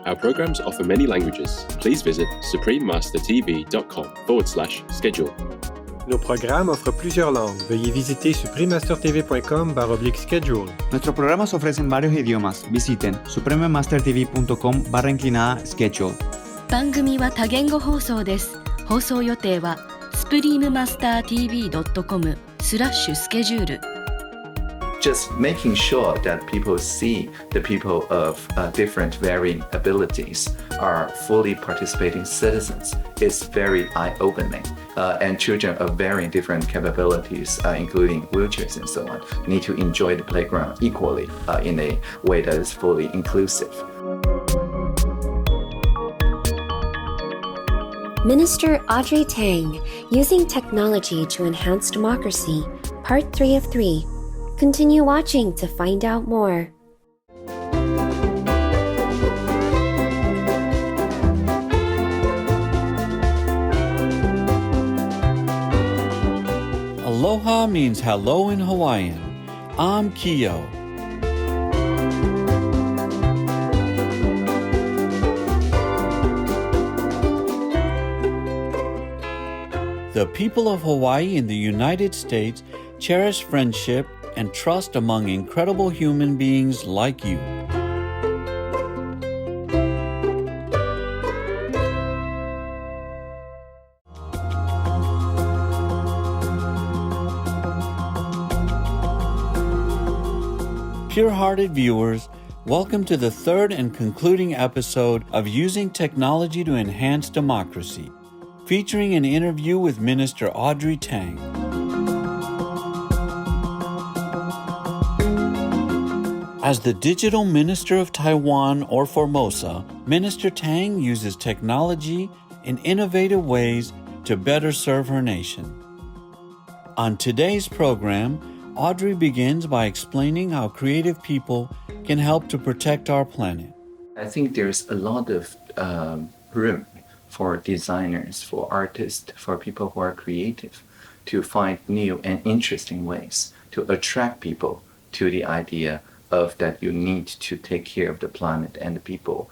Our programs offer many languages. Please visit suprememastertv.com/schedule. Nos programmes offrent plusieurs langues. Veuillez visiter suprememastertv.com/schedule. Nuestros programas ofrecen varios idiomas. Visiten suprememastertv.com/schedule. 番組は多言語放送です。放送予定は suprememastertv.com/schedule。Just making sure that people see the people of different varying abilities are fully participating citizens is very eye-opening. And children of varying different capabilities, including wheelchairs and so on, need to enjoy the playground equally in a way that is fully inclusive. Minister Audrey Tang, Using Technology to Enhance Democracy, Part 3 of 3. Continue watching to find out more. Aloha means hello in Hawaiian. I'm Kyo. The people of Hawaii in the United States cherish friendship and trust among incredible human beings like you. Pure-hearted viewers, welcome to the third and concluding episode of Using Technology to Enhance Democracy, featuring an interview with Minister Audrey Tang. As the Digital Minister of Taiwan or Formosa, Minister Tang uses technology in innovative ways to better serve her nation. On today's program, Audrey begins by explaining how creative people can help to protect our planet. I think there's a lot of room for designers, for artists, for people who are creative to find new and interesting ways to attract people to the idea of that you need to take care of the planet and the people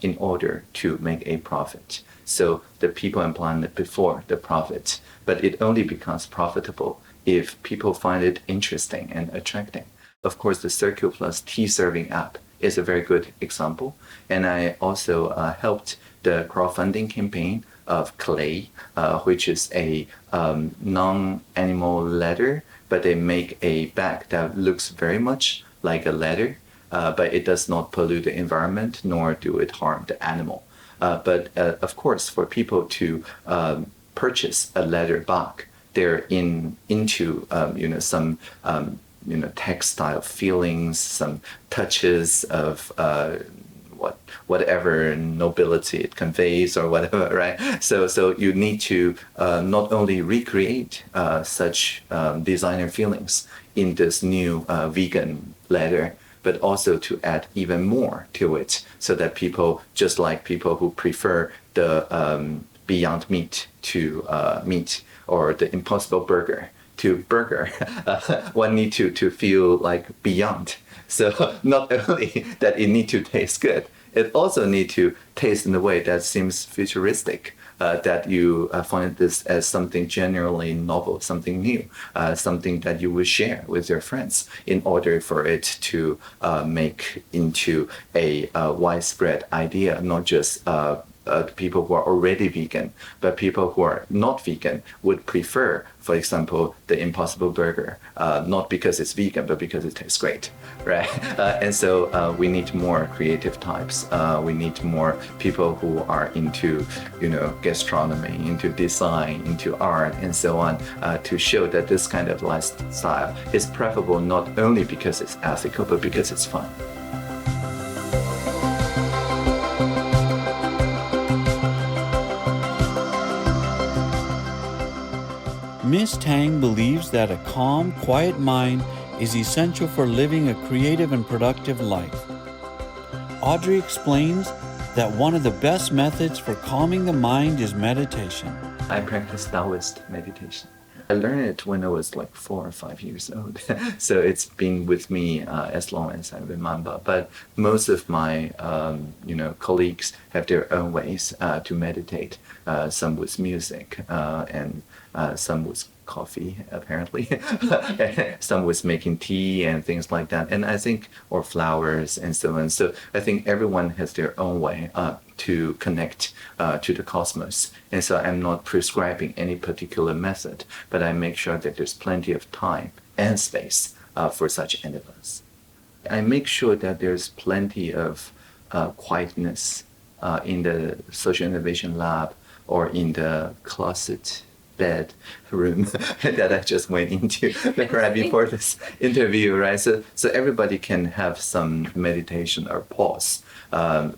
in order to make a profit. So the people and planet before the profit, but it only becomes profitable if people find it interesting and attracting. Of course, the Circle Plus tea serving app is a very good example. And I also helped the crowdfunding campaign of Clay, which is a non-animal leather, but they make a bag that looks very much like a leather, but it does not pollute the environment nor do it harm the animal. But of course, for people to purchase a leather bag, they're into some textile feelings, some touches of whatever nobility it conveys or whatever, right? So you need to not only recreate such designer feelings in this new vegan leather, but also to add even more to it, so that people, just like people who prefer the Beyond Meat to meat, or the Impossible Burger to burger, one need to feel like beyond. So not only that it need to taste good, it also need to taste in a way that seems futuristic, that you find this as something genuinely novel, something new, something that you will share with your friends in order for it to make into a widespread idea, not just people who are already vegan, but people who are not vegan would prefer, for example, the Impossible Burger, not because it's vegan, but because it tastes great, right? And so we need more creative types. We need more people who are into, gastronomy, into design, into art, and so on, to show that this kind of lifestyle is preferable not only because it's ethical, but because it's fun. Ms. Tang believes that a calm, quiet mind is essential for living a creative and productive life. Audrey explains that one of the best methods for calming the mind is meditation. I practice Taoist meditation. I learned it when I was like 4 or 5 years old. So it's been with me as long as I remember. But most of my, colleagues have their own ways to meditate. Some with music and some with coffee, apparently. Some with making tea and things like that. And I think, or flowers and so on. So I think everyone has their own way to connect to the cosmos. And so I'm not prescribing any particular method, but I make sure that there's plenty of time and space for such endeavors. I make sure that there's plenty of quietness in the social innovation lab or in the closet bed room that I just went into right before this interview, right? So everybody can have some meditation or pause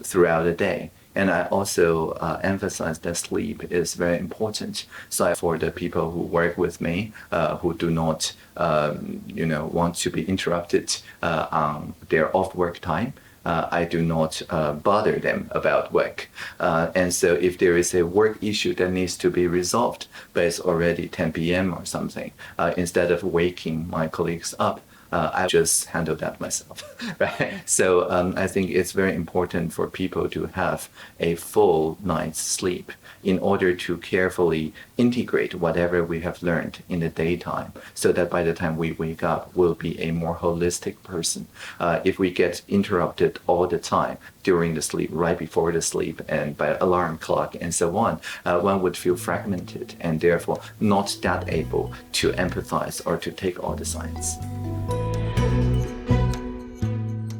throughout the day. And I also emphasize that sleep is very important. So for the people who work with me, who do not, want to be interrupted on their off-work time, I do not bother them about work. And so if there is a work issue that needs to be resolved, but it's already 10 p.m. or something, instead of waking my colleagues up, I just handle that myself, right? So I think it's very important for people to have a full night's sleep in order to carefully integrate whatever we have learned in the daytime, so that by the time we wake up, we'll be a more holistic person. If we get interrupted all the time during the sleep, right before the sleep, and by alarm clock and so on, one would feel fragmented and therefore not that able to empathize or to take all the signs.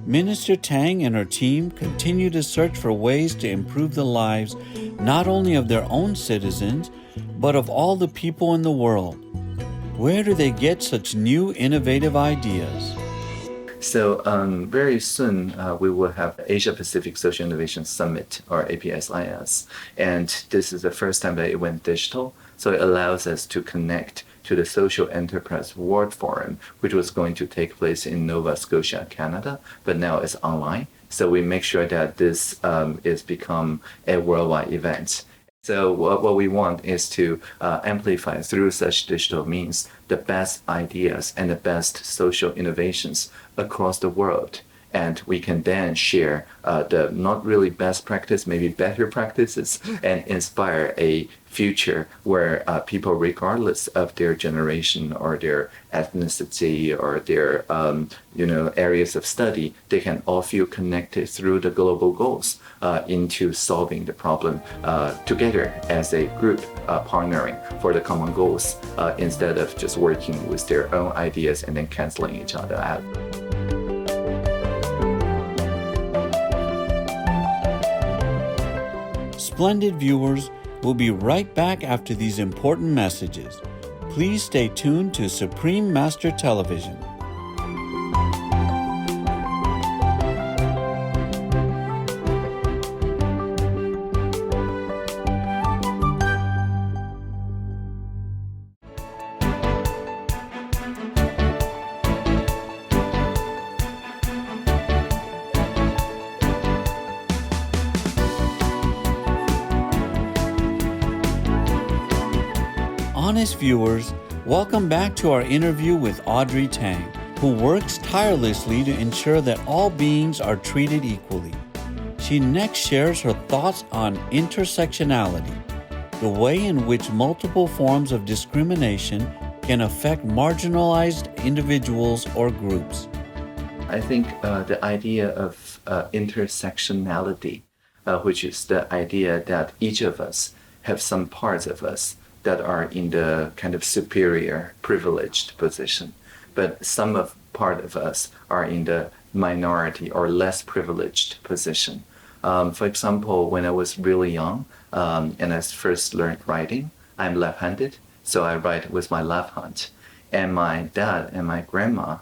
Minister Tang and her team continue to search for ways to improve the lives not only of their own citizens, but of all the people in the world. Where do they get such new innovative ideas? So very soon we will have Asia Pacific Social Innovation Summit, or APSIS. And this is the first time that it went digital. So it allows us to connect to the Social Enterprise World Forum, which was going to take place in Nova Scotia, Canada, but now it's online. So we make sure that this is become a worldwide event. So what we want is to amplify through such digital means the best ideas and the best social innovations across the world. And we can then share the not really best practice, maybe better practices, and inspire a future where people, regardless of their generation or their ethnicity or their areas of study, they can all feel connected through the global goals into solving the problem together as a group, partnering for the common goals instead of just working with their own ideas and then canceling each other out. Splendid viewers, we'll be right back after these important messages. Please stay tuned to Supreme Master Television. Honest viewers, welcome back to our interview with Audrey Tang, who works tirelessly to ensure that all beings are treated equally. She next shares her thoughts on intersectionality, the way in which multiple forms of discrimination can affect marginalized individuals or groups. I think the idea of intersectionality, which is the idea that each of us have some parts of us that are in the kind of superior, privileged position, but some of part of us are in the minority or less privileged position. For example, when I was really young and I first learned writing, I'm left-handed, so I write with my left hand. And my dad and my grandma,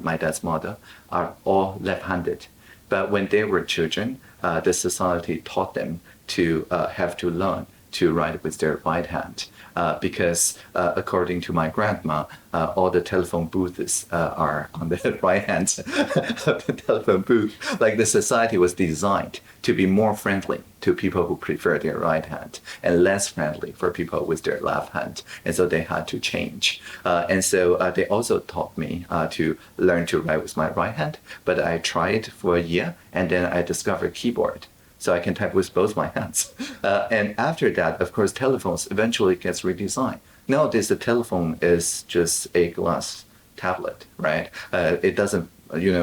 my dad's mother, are all left-handed. But when they were children, the society taught them to have to learn to write with their right hand because according to my grandma, all the telephone booths are on the right hand of the telephone booth. Like the society was designed to be more friendly to people who prefer their right hand and less friendly for people with their left hand. And so they had to change. And so they also taught me to learn to write with my right hand. But I tried for a year and then I discovered keyboard. So I can type with both my hands. And after that, of course, telephones eventually gets redesigned. Nowadays, the telephone is just a glass tablet, right? It doesn't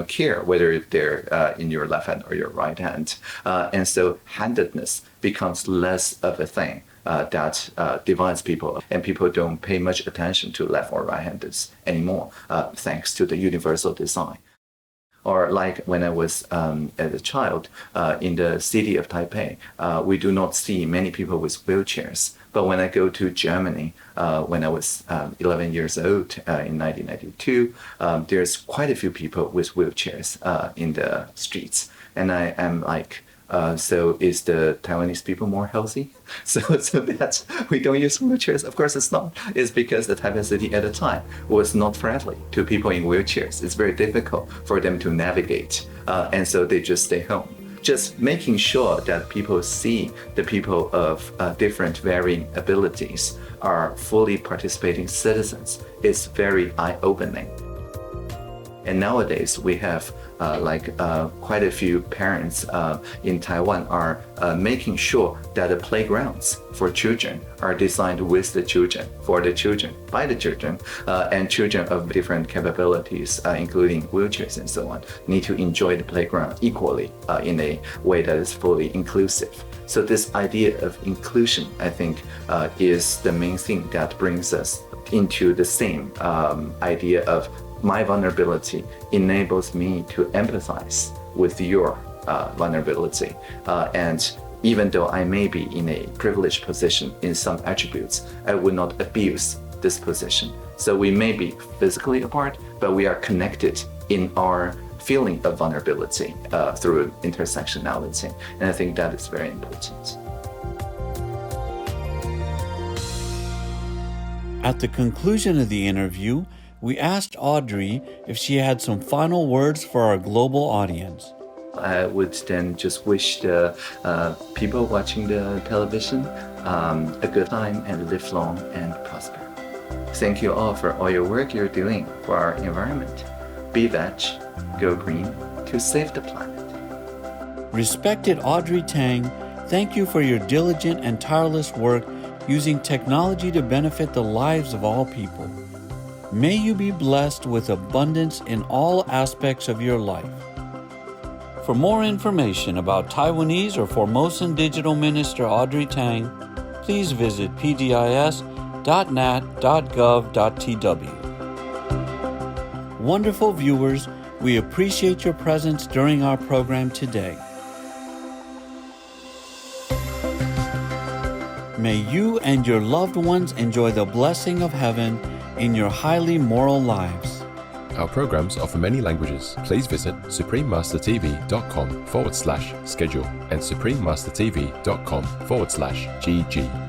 care whether they're in your left hand or your right hand. And so handedness becomes less of a thing that divides people. And people don't pay much attention to left or right-handers anymore, thanks to the universal design. Or like when I was as a child in the city of Taipei, we do not see many people with wheelchairs. But when I go to Germany, when I was 11 years old in 1992, there's quite a few people with wheelchairs in the streets. And I am like, so is the Taiwanese people more healthy? So that's, we don't use wheelchairs. Of course it's not. It's because the Taipei city at the time was not friendly to people in wheelchairs. It's very difficult for them to navigate. And so they just stay home. Just making sure that people see the people of different varying abilities are fully participating citizens is very eye-opening. And nowadays we have quite a few parents in Taiwan are making sure that the playgrounds for children are designed with the children, for the children, by the children, and children of different capabilities, including wheelchairs and so on, need to enjoy the playground equally in a way that is fully inclusive. So this idea of inclusion, I think, is the main thing that brings us into the same idea of my vulnerability enables me to empathize with your vulnerability. And even though I may be in a privileged position in some attributes, I would not abuse this position. So we may be physically apart, but we are connected in our feeling of vulnerability through intersectionality. And I think that is very important. At the conclusion of the interview, we asked Audrey if she had some final words for our global audience. I would then just wish the people watching the television a good time and live long and prosper. Thank you all for all your work you're doing for our environment. Be veg, go green to save the planet. Respected Audrey Tang, thank you for your diligent and tireless work using technology to benefit the lives of all people. May you be blessed with abundance in all aspects of your life. For more information about Taiwanese or Formosan Digital Minister Audrey Tang, please visit pdis.nat.gov.tw. Wonderful viewers, we appreciate your presence during our program today. May you and your loved ones enjoy the blessing of heaven in your highly moral lives. Our programs offer many languages. Please visit suprememastertv.com/schedule and suprememastertv.com/GG.